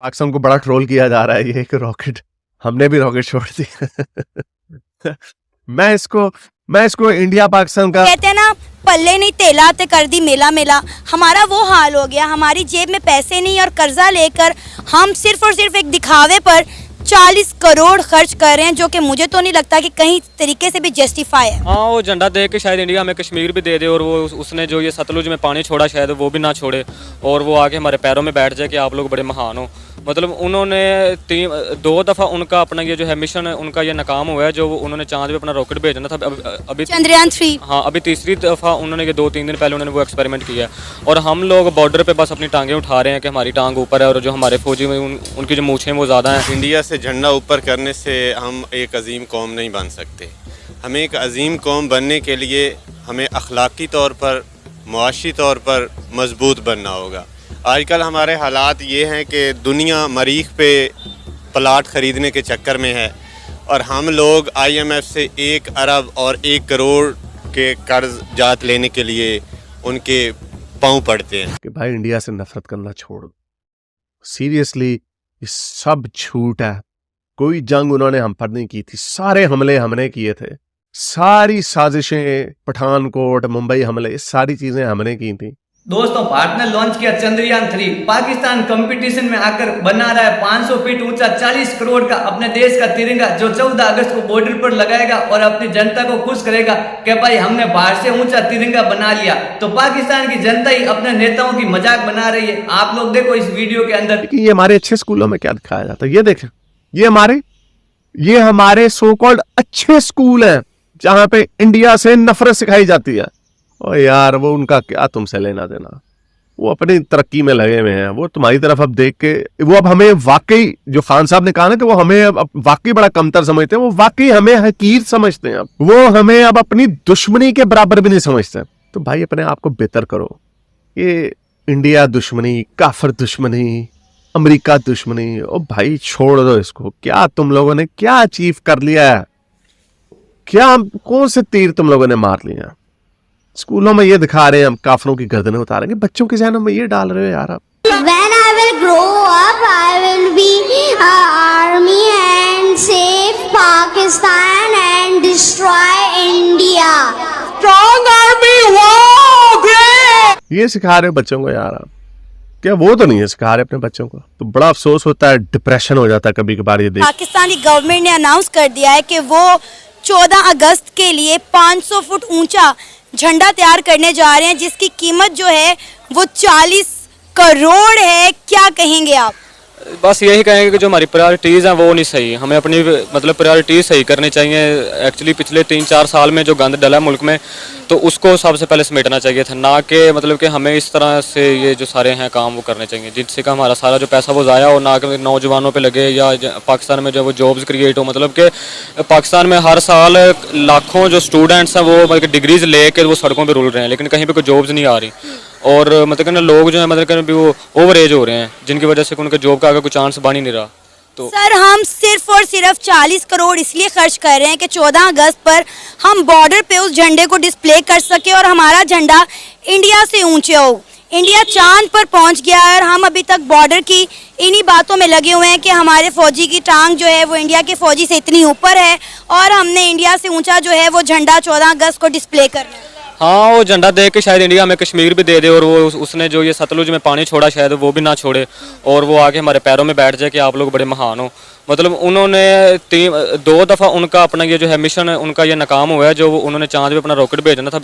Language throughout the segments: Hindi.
पाकिस्तान को बड़ा ट्रोल किया जा रहा है ये कि रॉकेट, हमने भी रॉकेट छोड़ दी। मैं इसको इंडिया पाकिस्तान का कहते हैं ना, पल्ले नहीं तेला ते कर दी मेला मेला। हमारा वो हाल हो गया, हमारी जेब में पैसे नहीं और कर्जा लेकर हम सिर्फ और सिर्फ एक दिखावे पर 40 करोड़ खर्च कर रहे हैं, जो कि मुझे तो नहीं लगता कि कहीं तरीके से भी जस्टिफाई है। हाँ, वो झंडा देख के शायद इंडिया हमें कश्मीर भी दे दे, और वो उसने जो ये सतलुज में पानी छोड़ा शायद वो भी ना छोड़े, और वो आके हमारे पैरों में बैठ जाए कि आप लोग बड़े महान हो। मतलब उन्होंने 2 दफ़ा उनका अपना ये जो है मिशन है उनका ये नाकाम हुआ है, जो उन्होंने चांद पे अपना रॉकेट भेजना था। अभी चंद्रयान 3, हाँ, अभी तीसरी दफ़ा उन्होंने ये 2-3 दिन पहले उन्होंने वो एक्सपेरिमेंट किया है, और हम लोग बॉर्डर पे बस अपनी टांगें उठा रहे हैं कि हमारी टांग ऊपर है, और जो हमारे फौजी में उनकी जो मूछें वो ज़्यादा हैं। इंडिया से झंडा ऊपर करने से हम एक अजीम कौम नहीं बन सकते। हमें एक अजीम कौम बनने के लिए हमें अखलाकी तौर पर, मुआशी तौर पर मजबूत बनना होगा। आजकल हमारे हालात ये हैं कि दुनिया मरीख पे प्लाट ख़रीदने के चक्कर में है, और हम लोग IMF से 1 अरब और 1 करोड़ के कर्ज जात लेने के लिए उनके पाँव पड़ते हैं। कि भाई इंडिया से नफरत करना छोड़ दो। सीरियसली ये सब झूठ है। कोई जंग उन्होंने हम पर नहीं की थी, सारे हमले हमने किए थे, सारी साजिशें, पठानकोट, मुंबई हमले, ये सारी चीजें हमने की थी। दोस्तों, भारत ने लॉन्च किया चंद्रयान 3। पाकिस्तान कंपटीशन में आकर बना रहा है 500 फीट ऊंचा 40 करोड़ का अपने देश का तिरंगा, जो 14 अगस्त को बॉर्डर पर लगाएगा और अपनी जनता को खुश करेगा कि भाई हमने बाहर से ऊंचा तिरंगा बना लिया। तो पाकिस्तान की जनता ही अपने नेताओं की मजाक बना रही है। आप लोग देखो इस वीडियो के अंदर। लेकिन ये हमारे अच्छे स्कूलों में क्या दिखाया जाता है, ये देखें, ये हमारे सो कॉल्ड अच्छे स्कूल हैं जहां पे इंडिया से नफरत सिखाई जाती है। और यार वो उनका क्या तुमसे लेना देना, वो अपनी तरक्की में लगे हुए हैं। वो तुम्हारी तरफ अब देख के वो अब हमें वाकई, जो खान साहब ने कहा ना कि वो हमें अब वाकई बड़ा कमतर समझते हैं, वो वाकई हमें हकीर समझते हैं। अब वो हमें अब अपनी दुश्मनी के बराबर भी नहीं समझते। तो भाई अपने आप को बेहतर करो। ये इंडिया दुश्मनी, काफिर दुश्मनी, अमेरिका दुश्मनी, ओ भाई छोड़ दो इसको। क्या तुम लोगों ने क्या अचीव कर लिया है? क्या कौन से तीर तुम लोगों ने मार लिया? स्कूलों में ये दिखा रहे हैं हम काफिरों की गर्दनें उतारेंगे, बच्चों के जहनों में ये डाल रहे हो यार आप। When I will grow up, I will be an army and save Pakistan and destroy India. Strong army, wow, great! ये सिखा रहे हो बच्चों को यार आप। क्या वो तो नहीं है सिखा रहे अपने बच्चों को? तो बड़ा अफसोस होता है, डिप्रेशन हो जाता है कभी कभार ये देख। पाकिस्तान की गवर्नमेंट ने अनाउंस कर दिया है कि वो 14 अगस्त के लिए 500 फुट ऊंचा झंडा तैयार करने जा रहे हैं, जिसकी कीमत जो है वो 40 करोड़ है। क्या कहेंगे आप? बस यही कहेंगे कि जो हमारी प्रायोरिटीज़ हैं वो नहीं सही। हमें अपनी मतलब प्रायोरिटीज़ सही करनी चाहिए। एक्चुअली पिछले 3-4 साल में जो गंद डला मुल्क में, तो उसको सबसे पहले समेटना चाहिए था, ना कि मतलब कि हमें इस तरह से ये जो सारे हैं काम वो करने चाहिए जिससे कि हमारा सारा जो पैसा वो ज़ाया हो, ना कि नौजवानों पे लगे या पाकिस्तान में जो वो जॉब्स क्रिएट हो। मतलब कि पाकिस्तान में हर साल लाखों जो स्टूडेंट्स हैं वो मतलब डिग्रीज ले कर वो सड़कों पर रुल रहे हैं, लेकिन कहीं पर कोई जॉब्स नहीं आ रही। और मतलब कि लोग जो है मतलब कि वो ओवर एज हो रहे हैं, जिनकी वजह से उनके जॉब का आगे कोई चांस बन ही नहीं रहा। तो सर, हम सिर्फ और सिर्फ 40 करोड़ इसलिए खर्च कर रहे हैं कि 14 अगस्त पर हम बॉर्डर पे उस झंडे को डिस्प्ले कर सके और हमारा झंडा इंडिया से ऊंचे हो। इंडिया चांद पर पहुंच गया है और हम अभी तक बॉर्डर की इन्हीं बातों में लगे हुए हैं कि हमारे फौजी की टांग जो है वो इंडिया के फौजी से इतनी ऊपर है, और हमने इंडिया से ऊंचा जो है वो झंडा 14 अगस्त को डिस्प्ले करना है। हाँ, वो झंडा देख के शायद इंडिया हमें कश्मीर भी दे दे, और वो उसने जो ये सतलुज में पानी छोड़ा शायद वो भी ना छोड़े, और वो आके हमारे पैरों में बैठ जाए कि आप लोग बड़े महान हो। मतलब उन्होंने 2 दफ़ा उनका अपना ये जो है मिशन है उनका ये नाकाम हुआ है, जो उन्होंने चांद पे अपना रॉकेट भेजना था।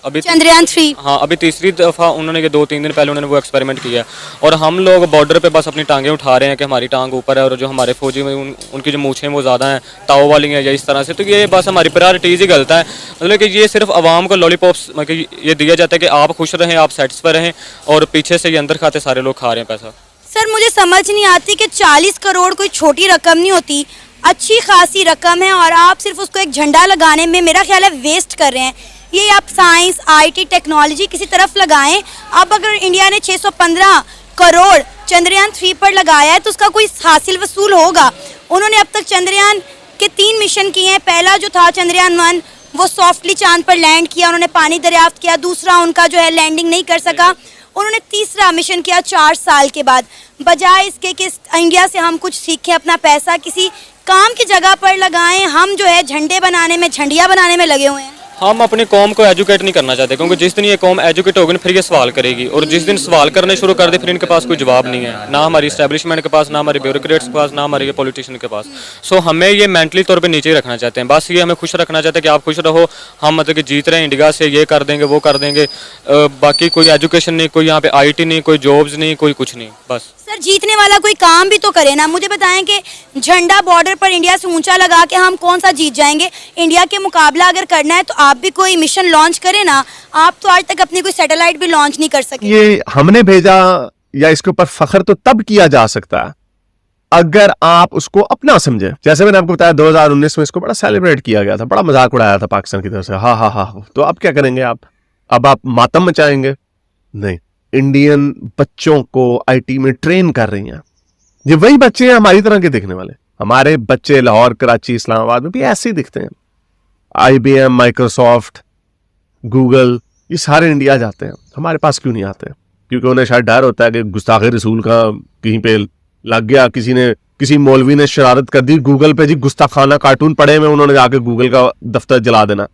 अभी चंद्रयान 3, हाँ, अभी तीसरी दफ़ा उन्होंने ये 2-3 दिन पहले उन्होंने वो एक्सपेरिमेंट किया है, और हम लोग बॉर्डर पे बस अपनी टांगें उठा रहे हैं कि हमारी टांग ऊपर है, और जो हमारे फौजी में उनकी जो मूछें वो ज़्यादा हैं, ताओ वाली हैं या इस तरह से। तो ये बस हमारी प्रायोरिटीज़ ही गलत है। मतलब कि ये सिर्फ आवाम को लॉलीपॉप्स मतलब ये दिया जाता है कि आप खुश रहें, आप सेटिस्फाई रहें, और पीछे से ये अंदर खाते सारे लोग खा रहे हैं पैसा। सर मुझे समझ नहीं आती कि 40 करोड़ कोई छोटी रकम नहीं होती, अच्छी खासी रकम है, और आप सिर्फ उसको एक झंडा लगाने में मेरा ख्याल है वेस्ट कर रहे हैं। ये आप साइंस, IT, टेक्नोलॉजी किसी तरफ लगाएं। अब अगर इंडिया ने 615 करोड़ चंद्रयान 3 पर लगाया है तो उसका कोई हासिल वसूल होगा। उन्होंने अब तक चंद्रयान के 3 मिशन किए हैं। पहला जो था चंद्रयान 1, वो सॉफ्टली चांद पर लैंड किया, उन्होंने पानी दरियाफ्त किया। दूसरा उनका जो है लैंडिंग नहीं कर सका, उन्होंने तीसरा मिशन किया 4 साल के बाद। बजाय इसके कि इंडिया से हम कुछ सीखें, अपना पैसा किसी काम की जगह पर लगाएं, हम जो है झंडे बनाने में, झंडियाँ बनाने में लगे हुए हैं। हम अपनी कौम को एजुकेट नहीं करना चाहते, क्योंकि जिस दिन ये कौम एजुकेट होगी ना फिर ये सवाल करेगी, और जिस दिन सवाल करने शुरू कर दे फिर इनके पास कोई जवाब नहीं है, ना हमारी इस्टेब्लिशमेंट के पास, ना हमारे ब्यूरोक्रेट्स के पास, ना हमारे पॉलिटिशियन के पास। सो हमें ये मेंटली तौर पे नीचे ही रखना चाहते हैं, बस ये हमें खुश रखना चाहते हैं कि आप खुश रहो, हम मतलब कि जीत रहे हैं इंडिया से, ये कर देंगे वो कर देंगे। बाकी कोई एजुकेशन नहीं, कोई यहाँ पे IT नहीं, कोई जॉब्स नहीं, कोई कुछ नहीं। बस सर जीतने वाला कोई काम भी तो करे ना। मुझे बताएं कि झंडा बॉर्डर पर इंडिया से ऊंचा लगा के हम कौन सा जीत जाएंगे। इंडिया के मुकाबला अगर करना है तो आप भी कोई मिशन लॉन्च करें ना। आप तो आज तक अपनी कोई सैटेलाइट भी लॉन्च नहीं कर सके। ये हमने भेजा या इसके ऊपर फख्र तो तब किया जा सकता है अगर आप उसको अपना समझे। जैसे मैंने आपको बताया 2019 में इसको बड़ा सेलिब्रेट किया गया था, बड़ा मजाक उड़ाया था पाकिस्तान की तरफ से, हा हा हा। तो अब क्या करेंगे आप? अब आप मातम मचाएंगे? नहीं, इंडियन बच्चों को IT में ट्रेन कर रही हैं। ये वही बच्चे हैं हमारी तरह के दिखने वाले। हमारे बच्चे लाहौर, कराची, इस्लामाबाद में भी ऐसे ही दिखते हैं। IBM, माइक्रोसॉफ्ट, गूगल, ये सारे इंडिया जाते हैं। हमारे पास क्यों नहीं आते? क्योंकि उन्हें शायद डर होता है कि गुस्ताखे रसूल का कहीं पे लग गया, किसी मौलवी ने शरारत कर दी गूगल पे, जी गुस्ताखाना कार्टून पड़े में, उन्होंने जाके गूगल का दफ्तर जला देना।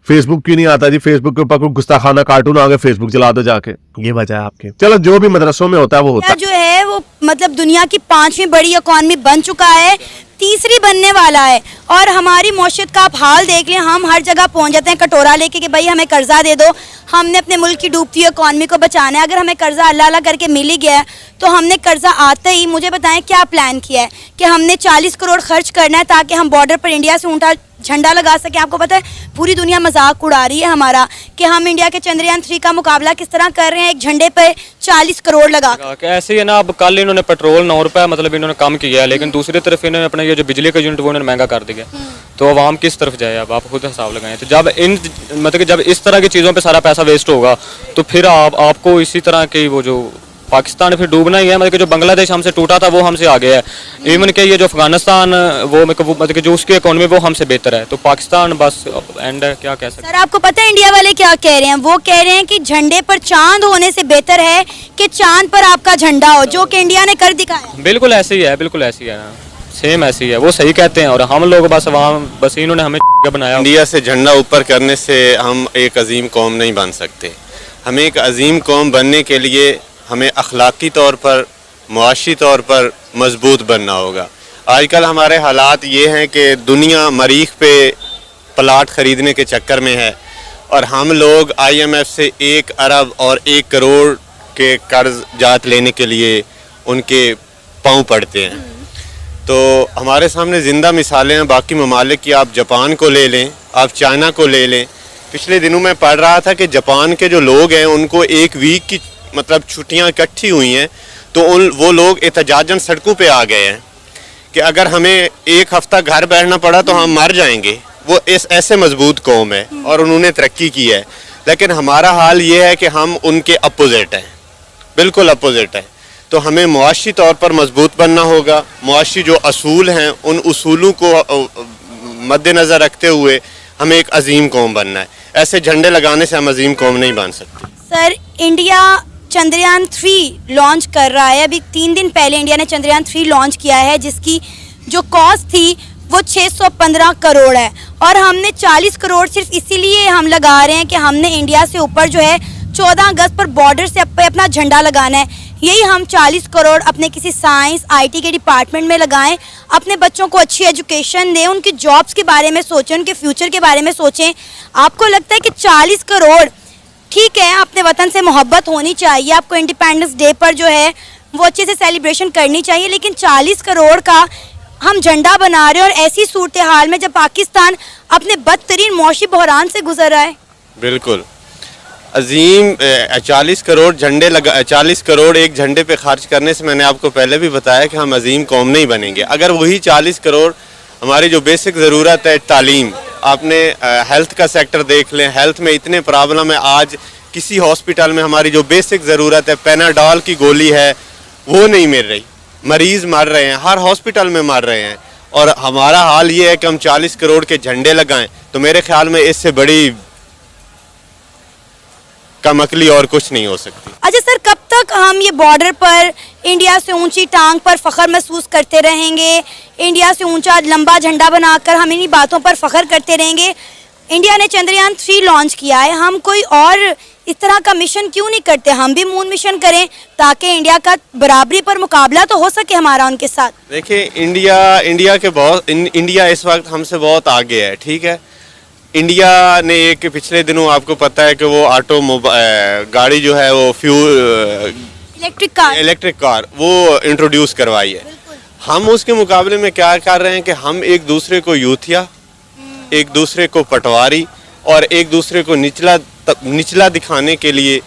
फेसबुक क्यों नहीं आता जी? फेसबुक के ऊपर कोई गुस्ताखाना कार्टून आ गया, फेसबुक चला दो जाके। ये वजह है आपके। चलो जो भी मदरसों में होता है वो होता है। जो है वो मतलब दुनिया की 5वीं बड़ी इकॉनमी बन चुका है, तीसरी बनने वाला है। और हमारी मौशत का आप हाल देख लें, हम हर जगह पहुंच जाते हैं कटोरा लेके कि भाई हमें कर्जा दे दो, हमने अपने मुल्क की डूबती हुई इकॉनमी को बचाना है। अगर हमें कर्जा अल्लाह अल्लाह करके मिल ही गया है तो हमने कर्जा आते ही, मुझे बताएं क्या प्लान किया है कि हमने 40 करोड़ खर्च करना है ताकि हम बॉर्डर पर इंडिया से ऊंचा झंडा लगा सके। आपको पता है पूरी दुनिया मजाक उड़ा रही है हमारा कि हम इंडिया के चंद्रयान 3 का मुकाबला किस तरह कर रहे हैं, एक झंडे पे 40 करोड़ लगा कर। ऐसे ही है ना। अब कल इन्होंने पेट्रोल 9 रुपये मतलब इन्होंने कम किया है, लेकिन दूसरी तरफ इन्होंने अपना ये जो बिजली का यूनिट वो इन्होंने महंगा कर दिया। तो अवाम किस तरफ जाए? अब आप खुद हिसाब लगाएं। तो जब मतलब कि जब इस तरह की चीज़ों पे सारा पैसा वेस्ट होगा तो फिर आपको इसी तरह की वो जो पाकिस्तान फिर डूबना ही है। मतलब कि जो बांग्लादेश हमसे टूटा था वो हमसे आगे है। इवन के ये जो अफगानिस्तान वो मतलब कि जो उसकी इकोनॉमी वो हमसे बेहतर है। तो पाकिस्तान बस एंड है, क्या कह सकते हैं। सर आपको पता है इंडिया वाले क्या कह रहे हैं? वो कह रहे हैं कि झंडे पर चांद होने से बेहतर है कि चांद पर आपका झंडा हो, जो कि इंडिया ने कर दिखाया। बिल्कुल ऐसे ही है, बिल्कुल ऐसी है, सेम ऐसी है। वो सही कहते हैं और हम लोग बस इन्होंने हमें बनाया। इंडिया से झंडा ऊपर करने से हम एक अजीम कौम नहीं बन सकते। हमें एक अजीम कौम बनने के लिए हमें अखलाकी तौर पर, मुआशी तौर पर मजबूत बनना होगा। आजकल हमारे हालात ये हैं कि दुनिया मरीख पे प्लाट ख़रीदने के चक्कर में है और हम लोग IMF से 1 अरब और 1 करोड़ के कर्ज जात लेने के लिए उनके पाँव पड़ते हैं। तो हमारे सामने ज़िंदा मिसालें हैं बाकी ममालिक की। आप जापान को ले लें, आप चाइना को ले लें। पिछले दिनों में पढ़ रहा था कि जापान के जो लोग हैं उनको 1 वीक की मतलब छुट्टियां इकट्ठी हुई हैं, तो वो लोग एहतजाजन सड़कों पे आ गए हैं कि अगर हमें 1 हफ्ता घर बैठना पड़ा तो हम मर जाएंगे। वो ऐसे मजबूत कौम है और उन्होंने तरक्की की है। लेकिन हमारा हाल ये है कि हम उनके अपोजिट हैं, बिल्कुल अपोजिट है। तो हमें मुआशी तौर पर मजबूत बनना होगा। मुआशी जो असूल हैं उन उसूलों को मद्देनज़र रखते हुए हमें एक अजीम कौम बनना है। ऐसे झंडे लगाने से हम अजीम कौम नहीं बन सकते। सर इंडिया चंद्रयान 3 लॉन्च कर रहा है। अभी 3 दिन पहले इंडिया ने चंद्रयान 3 लॉन्च किया है, जिसकी जो कॉस्ट थी वो 615 करोड़ है। और हमने 40 करोड़ सिर्फ इसीलिए हम लगा रहे हैं कि हमने इंडिया से ऊपर जो है 14 अगस्त पर बॉर्डर से अपना झंडा लगाना है। यही हम 40 करोड़ अपने किसी साइंस IT के डिपार्टमेंट में लगाएं, अपने बच्चों को अच्छी एजुकेशन दें, उनकी जॉब्स के बारे में सोचें, उनके फ्यूचर के बारे में सोचें। आपको लगता है कि 40 करोड़ ठीक है, अपने वतन से मोहब्बत होनी चाहिए, आपको इंडिपेंडेंस डे पर जो है वो अच्छे से सेलिब्रेशन करनी चाहिए, लेकिन 40 करोड़ का हम झंडा बना रहे हैं और ऐसी सूरत हाल में जब पाकिस्तान अपने बदतरीन मौशी बहरान से गुजर रहा है। बिल्कुल अजीम 40 करोड़ 40 करोड़ एक झंडे पे खर्च करने से मैंने आपको पहले भी बताया कि हम अजीम कौम नहीं बनेंगे। अगर वही 40 करोड़ हमारी जो बेसिक ज़रूरत है, तालीम, आपने हेल्थ का सेक्टर देख लें, हेल्थ में इतने प्रॉब्लम है। आज किसी हॉस्पिटल में हमारी जो बेसिक ज़रूरत है, पेनाडॉल की गोली है, वो नहीं मिल रही, मरीज़ मर रहे हैं, हर हॉस्पिटल में मर रहे हैं। और हमारा हाल ये है कि हम 40 करोड़ के झंडे लगाएं, तो मेरे ख्याल में इससे बड़ी कम अकली और कुछ नहीं हो सकती। अच्छा सर, कब तक हम ये बॉर्डर पर इंडिया से ऊंची टांग पर फख्र महसूस करते रहेंगे? इंडिया से ऊंचा लंबा झंडा बनाकर हम इन्हीं बातों पर फख्र करते रहेंगे? इंडिया ने चंद्रयान 3 लॉन्च किया है, हम कोई और इस तरह का मिशन क्यों नहीं करते? हम भी मून मिशन करें ताकि इंडिया का बराबरी पर मुकाबला तो हो सके हमारा उनके साथ। देखिए, इंडिया इस वक्त हमसे बहुत आगे है, ठीक है। इंडिया ने एक पिछले दिनों आपको पता है कि वो गाड़ी जो है वो फ्यूल इलेक्ट्रिक कार वो इंट्रोड्यूस करवाई है। हम उसके मुकाबले में क्या कर रहे हैं कि हम एक दूसरे को यूथिया, एक दूसरे को पटवारी और एक दूसरे को निचला दिखाने के लिए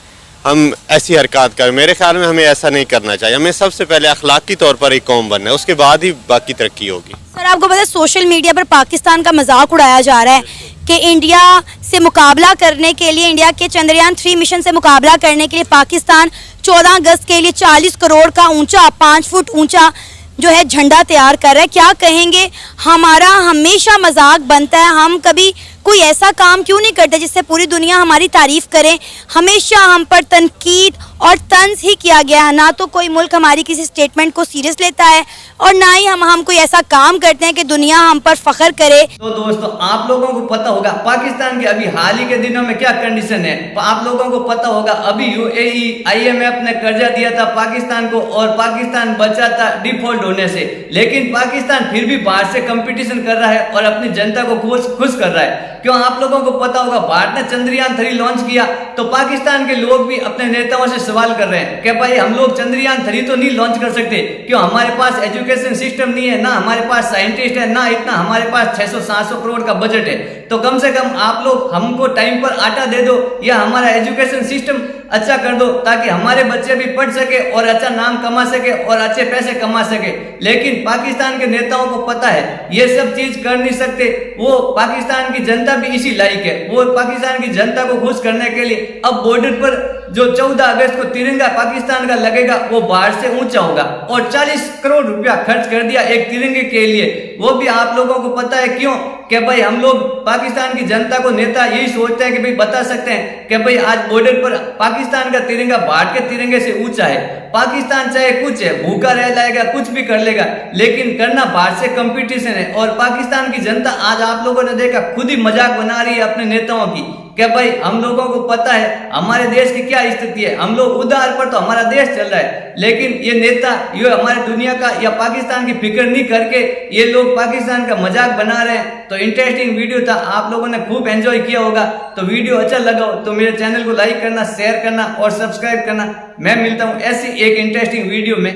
हम ऐसी हरकत कर। मेरे ख्याल में हमें ऐसा नहीं करना चाहिए। हमें सबसे पहले अखलाकी तौर पर एक कौम बनना है, उसके बाद ही बाकी तरक्की होगी। सर, आपको पता है सोशल मीडिया पर पाकिस्तान का मजाक उड़ाया जा रहा है कि इंडिया से मुकाबला करने के लिए, इंडिया के चंद्रयान 3 मिशन से मुकाबला करने के लिए पाकिस्तान 14 अगस्त के लिए 40 करोड़ का ऊंचा, 5 फुट ऊंचा जो है झंडा तैयार कर रहा है। क्या कहेंगे? हमारा हमेशा मजाक बनता है, हम कभी कोई ऐसा काम क्यों नहीं करते जिससे पूरी दुनिया हमारी तारीफ करे? हमेशा हम पर तनकीद और तंज ही किया गया है। ना तो कोई मुल्क हमारी किसी स्टेटमेंट को सीरियस लेता है और ना ही हम कोई ऐसा काम करते हैं कि दुनिया हम पर फख्र करे। तो दोस्तों, आप लोगों को पता होगा पाकिस्तान की अभी हाल ही के दिनों में क्या कंडीशन है। आप लोगों को पता होगा अभी UAE IMF ने कर्जा दिया था पाकिस्तान को और पाकिस्तान बचा था डिफॉल्ट होने से। लेकिन पाकिस्तान फिर भी बाहर से कंपटीशन कर रहा है और अपनी जनता को खुश कर रहा है। क्यों? आप लोगों को पता होगा भारत ने चंद्रयान 3 लॉन्च किया तो पाकिस्तान के लोग भी अपने नेताओं से सवाल कर रहे हैं कि भाई हम लोग चंद्रयान 3 तो नहीं लॉन्च कर सकते। क्यों? हमारे पास एजुकेशन सिस्टम नहीं है, ना हमारे पास साइंटिस्ट है, ना इतना हमारे पास 600-700 करोड़ का बजट है। तो कम से कम आप लोग हमको टाइम पर आटा दे दो या हमारा एजुकेशन सिस्टम अच्छा कर दो ताकि हमारे बच्चे भी पढ़ सके और अच्छा नाम कमा सके और अच्छे पैसे कमा सके। लेकिन पाकिस्तान के नेताओं को पता है ये सब चीज कर नहीं सकते। वो पाकिस्तान की जनता भी इसी लायक है। वो पाकिस्तान की जनता को खुश करने के लिए अब बॉर्डर पर जो 14 अगस्त को तिरंगा पाकिस्तान का लगेगा वो बाहर से ऊंचा होगा और 40 करोड़ रुपया खर्च कर दिया एक तिरंगे के लिए। वो भी आप लोगों को पता है क्यों? कि भाई हम लोग पाकिस्तान की जनता को नेता यही सोचते हैं कि भाई बता सकते हैं कि भाई आज बॉर्डर पर पाकिस्तान का तिरंगा भारत के तिरंगे से ऊंचा है। पाकिस्तान चाहे कुछ है, भूखा रह जाएगा, कुछ भी कर लेगा, लेकिन करना भारत से कंपटीशन है। और पाकिस्तान की जनता आज आप लोगों ने देखा खुद ही मजाक बना रही है अपने नेताओं की कि भाई हम लोगों को पता है हमारे देश की क्या स्थिति है, हम लोग उधार पर तो हमारा देश चल रहा है। लेकिन ये नेता ये हमारे दुनिया का या पाकिस्तान की फिक्र नहीं करके ये लोग पाकिस्तान का मजाक बना रहे हैं। तो इंटरेस्टिंग वीडियो था, आप लोगों ने खूब एंजॉय किया होगा। तो वीडियो अच्छा लगा हो तो मेरे चैनल को लाइक करना, शेयर करना और सब्सक्राइब करना। मैं मिलता हूँ ऐसी एक इंटरेस्टिंग वीडियो में।